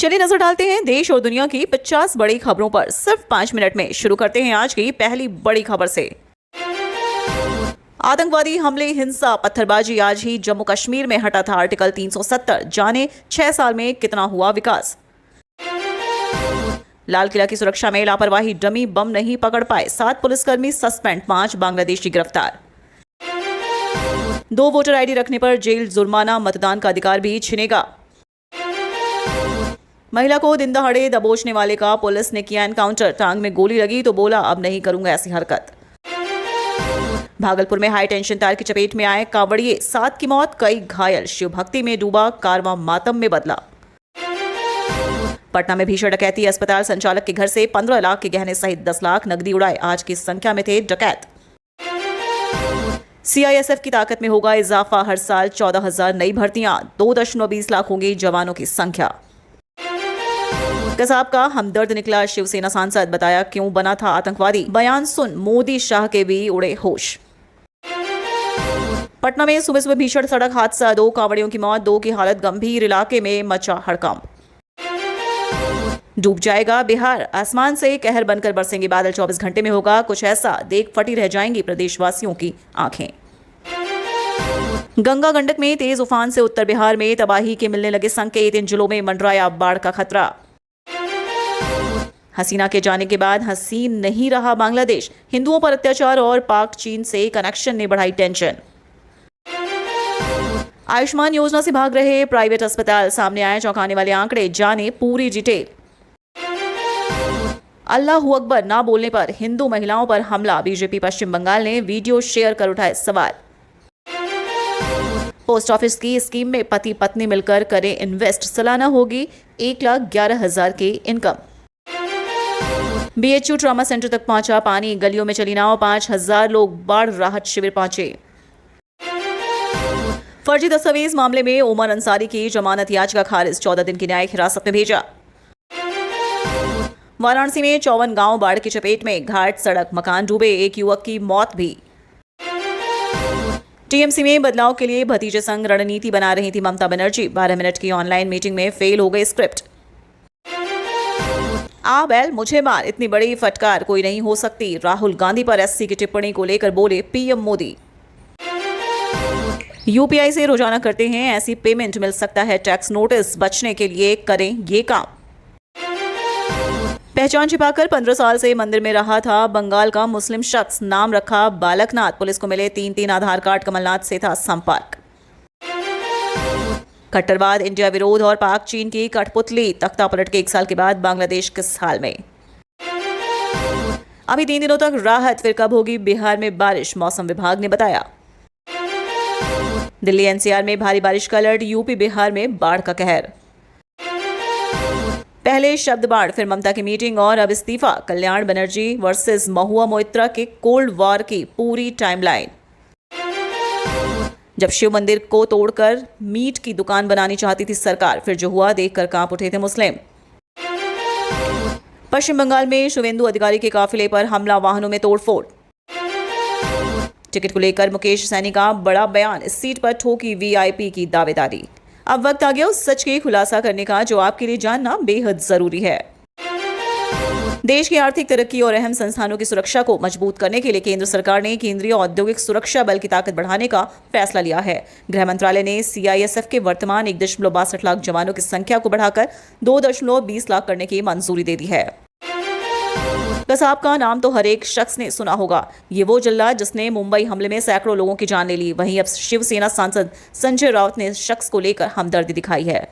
चलिए नजर डालते हैं देश और दुनिया की 50 बड़ी खबरों पर सिर्फ 5 मिनट में। शुरू करते हैं आज की पहली बड़ी खबर से। आतंकवादी हमले, हिंसा, पत्थरबाजी आज ही जम्मू कश्मीर में हटा था आर्टिकल 370। जाने 6 साल में कितना हुआ विकास। लाल किला की सुरक्षा में लापरवाही, डमी बम नहीं पकड़ पाए, 7 पुलिसकर्मी सस्पेंड, 5 बांग्लादेशी गिरफ्तार। 2 वोटर आईडी रखने पर जेल, जुर्माना, मतदान का अधिकार भी छिनेगा। महिला को दिन दहाड़े दबोचने वाले का पुलिस ने किया एनकाउंटर, टांग में गोली लगी तो बोला अब नहीं करूंगा ऐसी हरकत। भागलपुर में हाई टेंशन तार की चपेट में आए कांवड़िए, 7 की मौत, कई घायल, शिव भक्ति में डूबा कारवां मातम में बदला। पटना में भीषण डकैती, अस्पताल संचालक के घर से 15 लाख के गहने सहित 10 लाख नकदी उड़ाए, आज की संख्या में थे डकैत। सीआईएसएफ की ताकत में होगा इजाफा, हर साल 14,000 नई भर्तियां, 2.20 लाख होंगी जवानों की संख्या। कसाब का हमदर्द निकला शिवसेना सांसद, बताया क्यों बना था आतंकवादी, बयान सुन मोदी शाह के भी उड़े होश। पटना में सुबह सुबह भीषण सड़क हादसा, 2 कांवड़ियों की मौत, 2 की हालत गंभीर, इलाके में मचा हड़कंप। डूब जाएगा बिहार, आसमान से कहर बनकर बरसेंगे बादल, 24 घंटे में होगा कुछ ऐसा, देख फटी रह जाएंगी प्रदेशवासियों की आंखें। गंगा गंडक में तेज उफान से उत्तर बिहार में तबाही के मिलने लगे संकेत, इन जिलों में मंडराया बाढ़ का खतरा। हसीना के जाने के बाद हसीन नहीं रहा बांग्लादेश, हिंदुओं पर अत्याचार और पाक चीन से कनेक्शन ने बढ़ाई टेंशन। आयुष्मान योजना से भाग रहे प्राइवेट अस्पताल, सामने आए चौंकाने वाले आंकड़े, जाने पूरी डिटेल। अल्लाहू अकबर ना बोलने पर हिंदू महिलाओं पर हमला, बीजेपी पश्चिम बंगाल ने वीडियो शेयर कर उठाए सवाल। पोस्ट ऑफिस की स्कीम में पति पत्नी मिलकर करें इन्वेस्ट, सालाना होगी 1,11,000 की इनकम। बीएचयू ट्रॉमा सेंटर तक पहुंचा पानी, गलियों में चली नाव, 5,000 लोग बाढ़ राहत शिविर पहुंचे। फर्जी दस्तावेज मामले में उमर अंसारी की जमानत याचिका खारिज, 14 दिन की न्यायिक हिरासत में भेजा। वाराणसी में 54 गांव बाढ़ की चपेट में, घाट सड़क मकान डूबे, 1 युवक की मौत भी। टीएमसी में बदलाव के लिए भतीजे संग रणनीति बना रही थी ममता बनर्जी, 12 मिनट की ऑनलाइन मीटिंग में फेल हो गई स्क्रिप्ट। आ बैल मुझे मार, इतनी बड़ी फटकार कोई नहीं हो सकती, राहुल गांधी पर एससी की टिप्पणी को लेकर बोले पीएम मोदी। यूपीआई से रोजाना करते हैं ऐसी पेमेंट, मिल सकता है टैक्स नोटिस, बचने के लिए करें ये काम। पहचान छिपाकर 15 साल से मंदिर में रहा था बंगाल का मुस्लिम शख्स, नाम रखा बालकनाथ, पुलिस को मिले 3 आधार कार्ड, कमलनाथ से था संपर्क। कट्टरवाद, इंडिया विरोध और पाक चीन की कठपुतली, तख्ता पलट के 1 साल के बाद बांग्लादेश किस हाल में। अभी 3 दिनों तक राहत, फिर कब होगी बिहार में बारिश, मौसम विभाग ने बताया। दिल्ली एनसीआर में भारी बारिश का अलर्ट, यूपी बिहार में बाढ़ का कहर। पहले शब्द बाढ़, फिर ममता की मीटिंग और अब इस्तीफा, कल्याण बनर्जी वर्सेस महुआ मोइत्रा के कोल्ड वॉर की पूरी टाइमलाइन। जब शिव मंदिर को तोड़कर मीट की दुकान बनानी चाहती थी सरकार, फिर जो हुआ देखकर कांप उठे थे मुस्लिम। पश्चिम बंगाल में शुवेंदु अधिकारी के काफिले पर हमला, वाहनों में तोड़फोड़। टिकट को लेकर मुकेश सैनी का बड़ा बयान, इस सीट पर ठोकी वीआईपी की दावेदारी। अब वक्त आ गया उस सच के खुलासा करने का जो आपके लिए जानना बेहद जरूरी है। देश की आर्थिक तरक्की और अहम संस्थानों की सुरक्षा को मजबूत करने के लिए केंद्र सरकार ने केंद्रीय औद्योगिक सुरक्षा बल की ताकत बढ़ाने का फैसला लिया है। गृह मंत्रालय ने सीआईएसएफ के वर्तमान 1.62 लाख जवानों की संख्या को बढ़ाकर 2.20 लाख करने की मंजूरी दे दी है। कसाब का नाम तो हर एक शख्स ने सुना होगा, ये वो जल्लाद जिसने मुंबई हमले में सैकड़ों लोगों की जान ले ली। वहीं अब शिवसेना सांसद संजय राउत ने इस शख्स को लेकर हमदर्दी दिखाई है।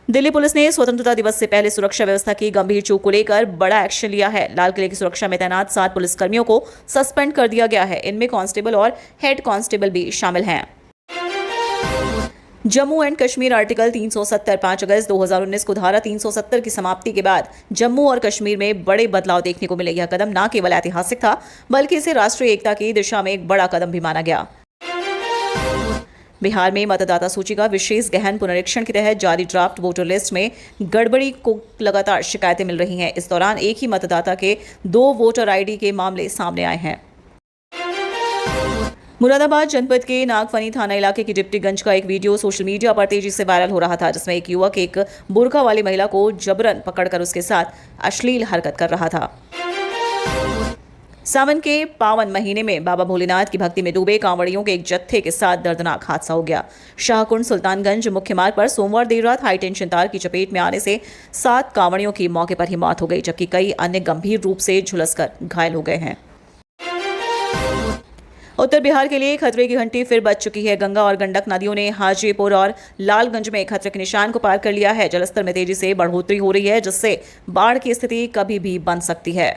दिल्ली पुलिस ने स्वतंत्रता दिवस से पहले सुरक्षा व्यवस्था की गंभीर चूक को लेकर बड़ा एक्शन लिया है। लाल किले की सुरक्षा में तैनात 7 पुलिसकर्मियों को सस्पेंड कर दिया गया है, इनमें कांस्टेबल और हेड कांस्टेबल भी शामिल हैं। जम्मू एंड कश्मीर आर्टिकल 370, 5 अगस्त 2019 को धारा 370 की समाप्ति के बाद जम्मू और कश्मीर में बड़े बदलाव देखने को मिले। यह कदम न केवल ऐतिहासिक था बल्कि इसे राष्ट्रीय एकता की दिशा में एक बड़ा कदम भी माना गया। बिहार में मतदाता सूची का विशेष गहन पुनरीक्षण के तहत जारी ड्राफ्ट वोटर लिस्ट में गड़बड़ी को लगातार शिकायतें मिल रही हैं। इस दौरान एक ही मतदाता के 2 वोटर आईडी के मामले सामने आए हैं। मुरादाबाद जनपद के नागफनी थाना इलाके की डिप्टीगंज का एक वीडियो सोशल मीडिया पर तेजी से वायरल हो रहा था, जिसमें एक युवक एक बुर्का वाली महिला को जबरन पकड़कर उसके साथ अश्लील हरकत कर रहा था। सावन के पावन महीने में बाबा भोलेनाथ की भक्ति में डूबे कांवड़ियों के एक जत्थे के साथ दर्दनाक हादसा हो गया। शाहकुंड सुल्तानगंज मुख्य मार्ग पर सोमवार देर रात हाई टेंशन तार की चपेट में आने से 7 कांवड़ियों की मौके पर ही मौत हो गई, जबकि कई अन्य गंभीर रूप से झुलसकर घायल हो गए हैं। उत्तर बिहार के लिए खतरे की घंटी फिर बज चुकी है। गंगा और गंडक नदियों ने हाजीपुर और लालगंज में खतरे के निशान को पार कर लिया है। जलस्तर में तेजी से बढ़ोतरी हो रही है, जिससे बाढ़ की स्थिति कभी भी बन सकती है।